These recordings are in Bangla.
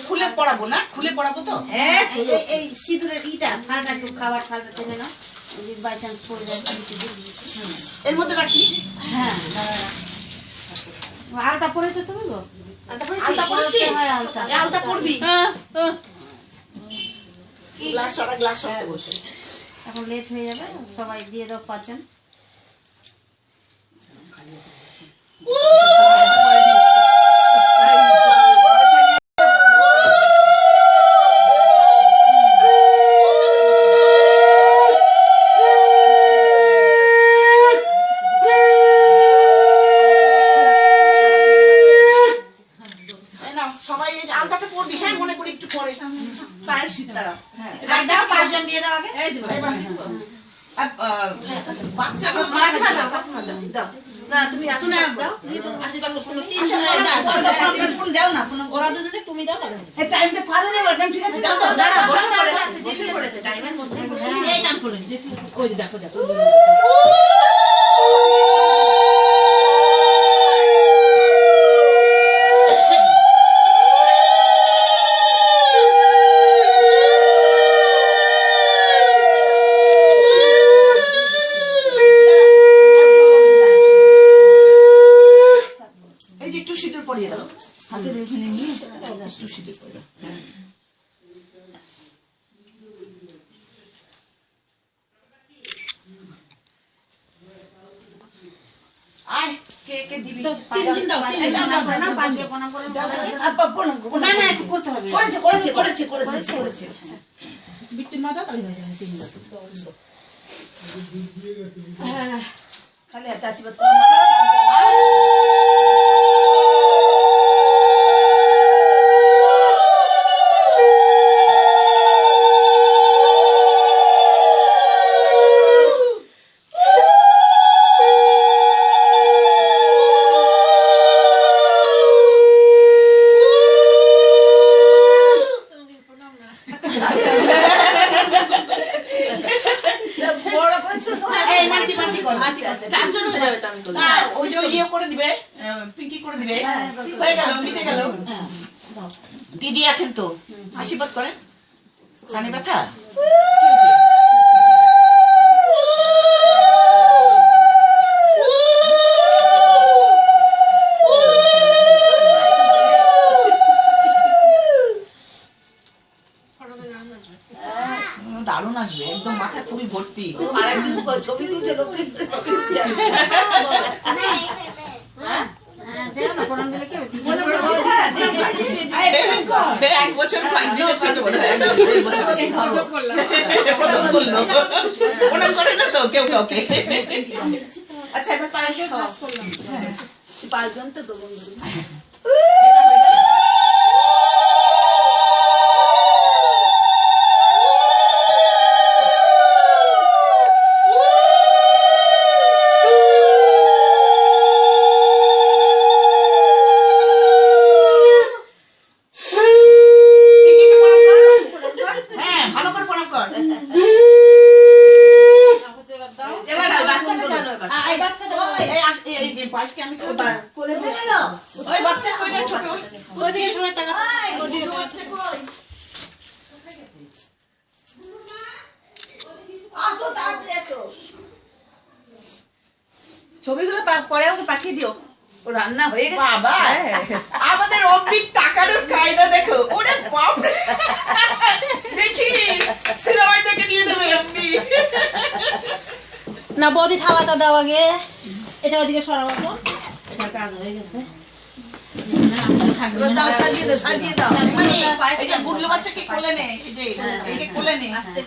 খুলে পড়াবো না, খুলে পড়াবো তো। হ্যাঁ এই সিঁদুরের ইটা থালটা একটু খাবার থালটা টেনে নাও, বাই চান্স পড়ে যায়। এর মধ্যে রাখি। হ্যাঁ আলতা পরেছো তুমি গো? আলতা পড়ছি। আলতা পড়বি? গ্লাস ওরা গ্লাস রাখতে বলছে। এখন লেট হয়ে যাবে, সবাই দিয়ে দাও পাচন। সবাই আলতাটা পড়বি, হ্যাঁ মনে করি একটু পরে পায়ের শীত দ্বারা। হ্যাঁ দাও পাচন দিয়ে দাও আগে। এই বাচ্চা দাও না, তুমি আসো না, দাও আশীর্বাদ করো। দাও না ওরা যদি তুমি দাও না টাইমটা পার হয়ে যাবে। ঠিক আছে, দাও দাও দাঁড়া, বসে আছে, যেটি পড়েছে টাইমের মধ্যে এই টান করে ওই দেখো দেখো। হাতের ওইখানে নিয়ে একটু সিঁদুর পরে দাও। আয় কে কে দিবি? তিন দিন দাও, তিন দিন দাও না, পাঁচকে প্রণাম করে দাও। না না একটু করতে হবে। করেছে। বিট্টু না দাও তাহলে হয়ে যাবে তিন দাও। খালি হাতে আশীর্বাদ করো। দিদি আছেন তো, আশীর্বাদ করেন। কানে ব্যথা দারুণ আসবে, একদম মাথায় খুবই ভর্তি। ছবি তুলছে লোকে। এক বছর কয়েকদিনের ছোট মনে হয়, প্রথম করলো প্রণাম করে না তো কেউ কাউকে। আচ্ছা এবার পাঁচজন তো ছবিগুলো পরে ওকে পাঠিয়ে দিও। ও রান্না হয়ে গেছে বাবা। আমাদের অমৃত টাকার কায়দা দেখো। ওরে বাপ রে, দেখি সিনেমাটাকে দিয়ে দেবে এমনি না। বৌদি খাওয়াটা দাও আগে, এটা ওদিকে সরাবো তো, এটা কাজ হয়ে গেছে।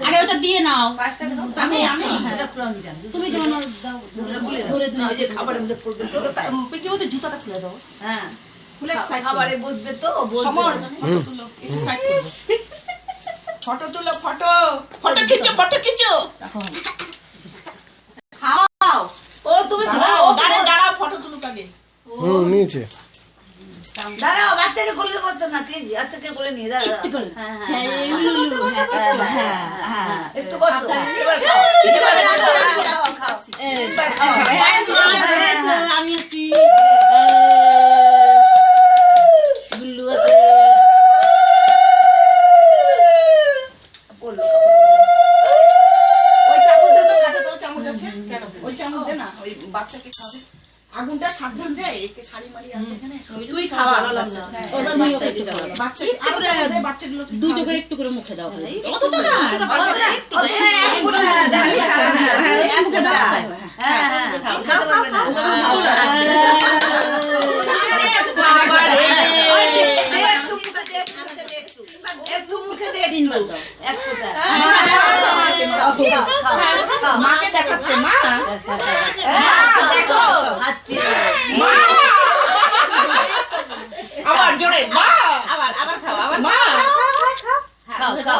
আগে ওটা দিয়ে নাও। তুমি জুতাটা খুলে দাও। হ্যাঁ খাবারে বসবে তো। ফটো তুলো, ফটো ফটো খিচো, ফটো খিচো। খাও। ও তুমি দাঁড়াও, ফটো তুলুক আগে। নিচে দাঁড়াও, বাচ্চাকে কোলে বসতে না, কি বাচ্চাকে কোলে নিয়ে দাঁড়াও। একটু বসো। না ওই বাচ্চাকে খাবে আগুনটা সাবধান রে একে শাড়ি মারি আছে এখানে তুই খাওয়া বাচ্চাকে আরো দে বাচ্চাগুলো দুটো করে একটু করে মুখে দাও অতটা না মাকে দেখাচ্ছে মা দেখো আবার জোরে মা আবার খাও আবার মা খাও খাও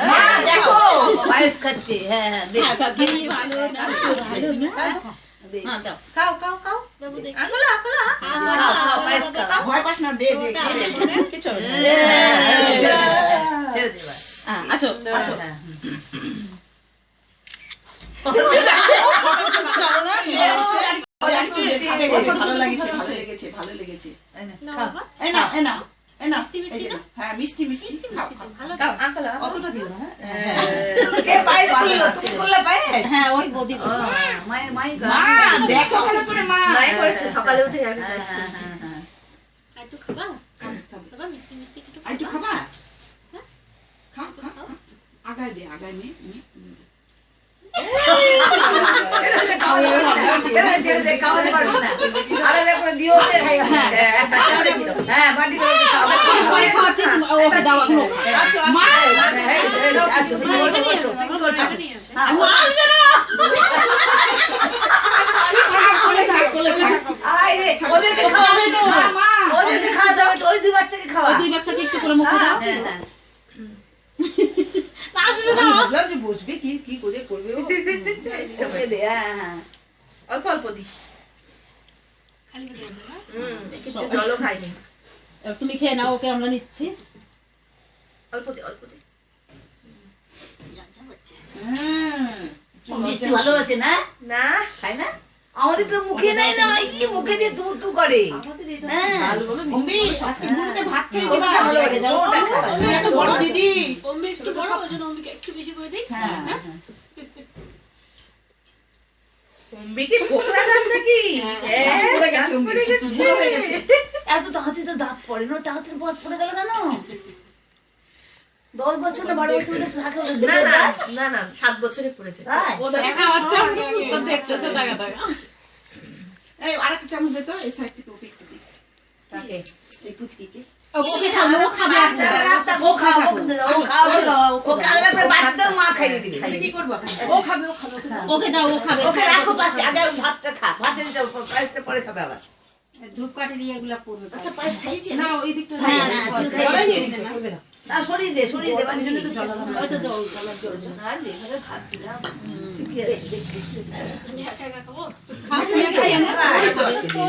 মা দেখো পায়েস খাচ্ছে হ্যাঁ খাও খাও খাও আগুলা আগুলা পায়েস খাও ভয় পাস না দে দে কিছু হবে না ছেড়ে দিবা আসো আসো ভালো লেগেছে এই নাও হ্যাঁ মিষ্টি মিষ্টি খাও অতটা দিও না কে পায়েস করলো তুমি করলে পায়েস হ্যাঁ ওই বৌদি মায়ের মা দেখো ভালো করে মা করেছে সকালে উঠে যাবে একটু খাবা খাবা মিষ্টি মিষ্টি একটু খাবা খাও খাও আগায় দে আগায় নে দুই বাচ্চাকে একটু করে মুখে দাও বসবে কি কি করে করবে অল্প অল্প দিস জলও খাইনি তুমি খেয়ে নাও ওকে আমরা নিচ্ছি অল্প দে মিষ্টি ভালোবাসে না না খাই না আমাদের তো মুখে নাই না এই মুখে দিয়ে তু তু করে আজকে বুড়োকে ভাত খেয়ে ওটা ভালো লাগে যাও ওটা খাও তুমি একটা বড় দিদি একটু বড় ওই জন্য অম্বিকে একটু বেশি করে দিই অম্বিকে ভোগ লাগান নাকি পড়ে গেছে এত তাড়াতাড়ি তো দাঁত পড়ে না তাড়াতাড়ি দাঁত পড়ে গেল কেন 10 বছর না 12 বছর থাকে না 7 বছরে পড়েছে এই আরেকটা চামচ দে তো এই সাইড থেকে ওকে একটু দি তাকে এই পুচকিকে ওকে খাবো খাবে ও খাও ও খাও ও কালে পে বাড়িতে মা খাইয়ে দিবে কি করব ও খাবে ওকে দাও ও খাবে ওকে রাখো পাশে আগে ভাতটা খা ভাতের পায়েসটা পরে খাবে আবার ধূপ কাঠি দিয়ে এগুলা পড়বে আচ্ছা পায়েস খাইয়েছি না ওই দিকটা না সরিয়ে দে বাড়ির জন্য তো চলো ওই তো দাও আর যেভাবে ভাত দিলাম ঠিক আছে আমি একা একা খাবো খাও তুমি খাই না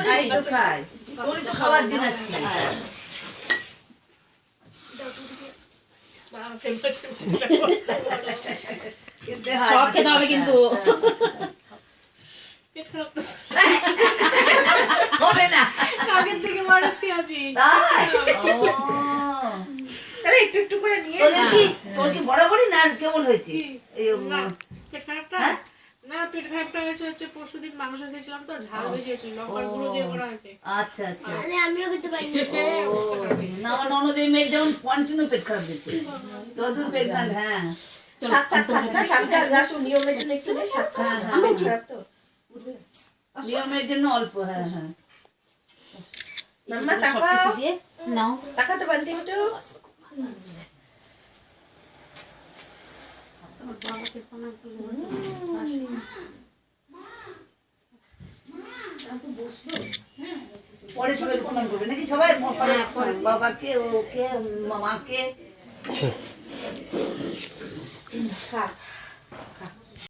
খাই তো খাই তোরই তো খাবার দিন আজকে সব খেতে হবে কিন্তু হবে না আগের থেকে মানুষ কে আছি তাই তাহলে একটু একটু করে নিয়ে তোর কি বরাবরই না কেমন হয়েছে পেট খারাপটা না পেট খারাপটা হচ্ছে পরশুদিন মাংস খেয়েছিলাম তো ঝাল বেশি হয়েছিল লঙ্কার গুঁড়ো দিয়ে করা হয়েছে আচ্ছা আচ্ছা আমিও খেতে পারি না আমার ননদের মেয়ের যেমন কন্টিনিউ পেট খারাপ হয়েছে তোর পেট না হ্যাঁ নিয়মের জন্য একটু নেই নিয়মের জন্য অল্প হ্যাঁ হ্যাঁ মাম্মা সবকিছু দিয়ে নাও তাকাতে পারছি একটু পরে সবাই প্রণাম করবে নাকি সবাই বাবাকে ওকে মামাকে খা